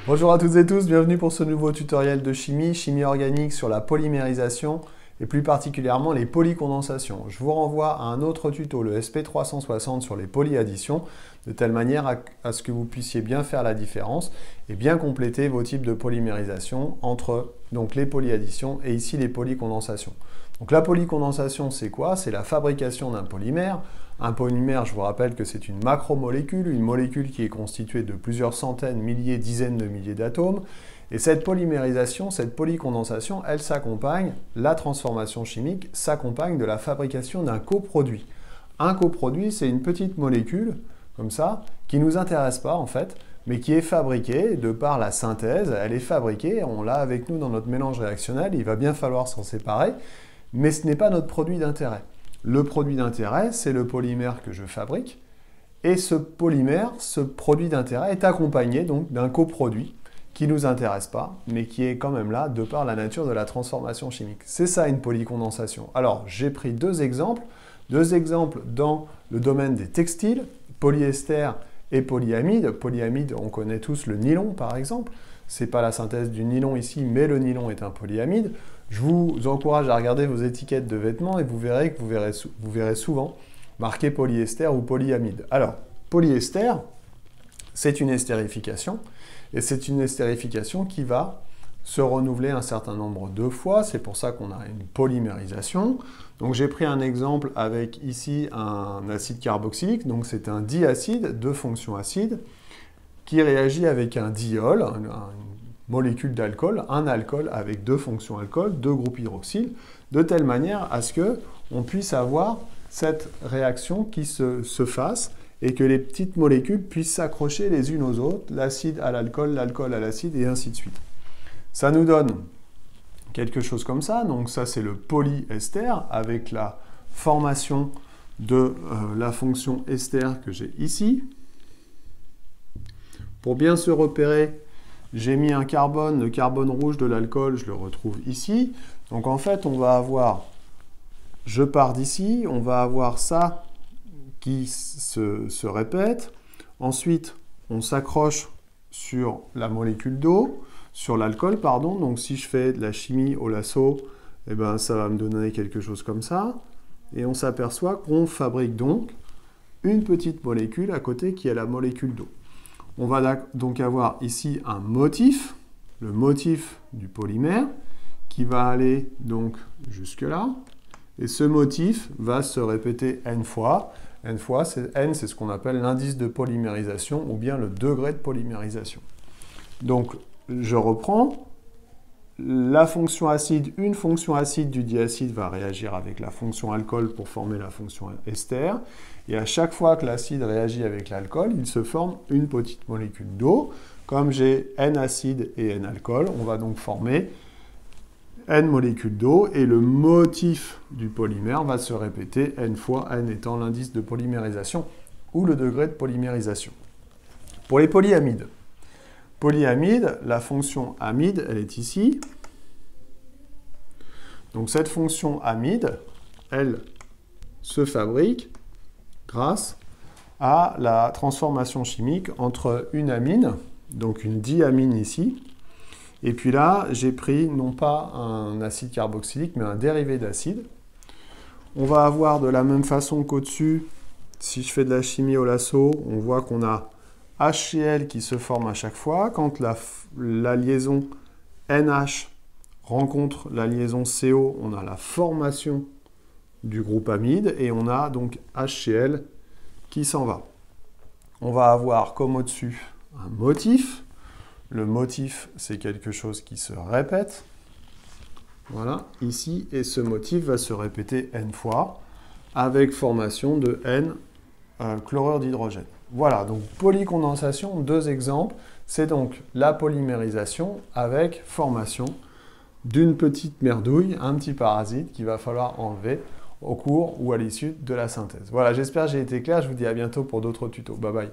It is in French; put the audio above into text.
Bonjour à toutes et tous, bienvenue pour ce nouveau tutoriel de chimie organique sur la polymérisation et plus particulièrement les polycondensations. Je vous renvoie à un autre tuto, le SP360 sur les polyadditions, de telle manière à ce que vous puissiez bien faire la différence et bien compléter vos types de polymérisation entre donc, les polyadditions et ici les polycondensations. Donc la polycondensation, c'est quoi? C'est la fabrication d'un polymère. Un polymère, je vous rappelle que c'est une macromolécule, une molécule qui est constituée de plusieurs centaines, milliers, dizaines de milliers d'atomes. Et cette polymérisation, cette polycondensation, elle s'accompagne, la transformation chimique s'accompagne de la fabrication d'un coproduit. Un coproduit, c'est une petite molécule, comme ça, qui ne nous intéresse pas en fait, mais qui est fabriquée de par la synthèse. Elle est fabriquée, on l'a avec nous dans notre mélange réactionnel, il va bien falloir s'en séparer, mais ce n'est pas notre produit d'intérêt. Le produit d'intérêt, c'est le polymère que je fabrique, et ce polymère, ce produit d'intérêt, est accompagné donc d'un coproduit qui ne nous intéresse pas, mais qui est quand même là de par la nature de la transformation chimique. C'est ça une polycondensation. Alors, j'ai pris deux exemples dans le domaine des textiles, polyester et polyamide. Polyamide, on connaît tous le nylon par exemple. Ce n'est pas la synthèse du nylon ici, mais le nylon est un polyamide. Je vous encourage à regarder vos étiquettes de vêtements et vous verrez que vous verrez souvent marqué polyester ou polyamide. Alors, polyester, c'est une estérification, et c'est une estérification qui va se renouveler un certain nombre de fois. C'est pour ça qu'on a une polymérisation. Donc j'ai pris un exemple avec ici un acide carboxylique, donc c'est un diacide de fonction acide, qui réagit avec un diol, une molécule d'alcool, un alcool avec deux fonctions alcool, deux groupes hydroxyle, de telle manière à ce qu'on puisse avoir cette réaction qui se fasse et que les petites molécules puissent s'accrocher les unes aux autres, l'acide à l'alcool à l'acide et ainsi de suite. Ça nous donne quelque chose comme ça, donc ça c'est le polyester avec la formation de la fonction ester que j'ai ici. Pour bien se repérer, j'ai mis un carbone, le carbone rouge de l'alcool, je le retrouve ici. Donc en fait, on va avoir, je pars d'ici, on va avoir ça qui se répète. Ensuite, on s'accroche sur la molécule d'eau, sur l'alcool, pardon. Donc si je fais de la chimie au lasso, eh ben, ça va me donner quelque chose comme ça. Et on s'aperçoit qu'on fabrique donc une petite molécule à côté qui est la molécule d'eau. On va donc avoir ici un motif, le motif du polymère, qui va aller donc jusque là. Et ce motif va se répéter n fois. N, c'est ce qu'on appelle l'indice de polymérisation ou bien le degré de polymérisation. Donc, je reprends. La fonction acide, une fonction acide du diacide va réagir avec la fonction alcool pour former la fonction ester. Et à chaque fois que l'acide réagit avec l'alcool, il se forme une petite molécule d'eau. Comme j'ai N acide et N alcool, on va donc former N molécules d'eau et le motif du polymère va se répéter N fois N étant l'indice de polymérisation ou le degré de polymérisation. Pour les polyamides, la fonction amide, elle est ici. Donc cette fonction amide, elle se fabrique grâce à la transformation chimique entre une amine, donc une diamine ici, et puis là, j'ai pris non pas un acide carboxylique, mais un dérivé d'acide. On va avoir de la même façon qu'au-dessus, si je fais de la chimie au lasso, on voit qu'on a HCl qui se forme à chaque fois. Quand la liaison NH rencontre la liaison CO, on a la formation du groupe amide et on a donc HCl qui s'en va. On va avoir comme au-dessus un motif. Le motif, c'est quelque chose qui se répète. Voilà, ici, et ce motif va se répéter N fois avec formation de N chlorure d'hydrogène. Voilà, donc polycondensation, deux exemples. C'est donc la polymérisation avec formation d'une petite merdouille, un petit parasite qu'il va falloir enlever au cours ou à l'issue de la synthèse. Voilà, j'espère que j'ai été clair. Je vous dis à bientôt pour d'autres tutos. Bye bye.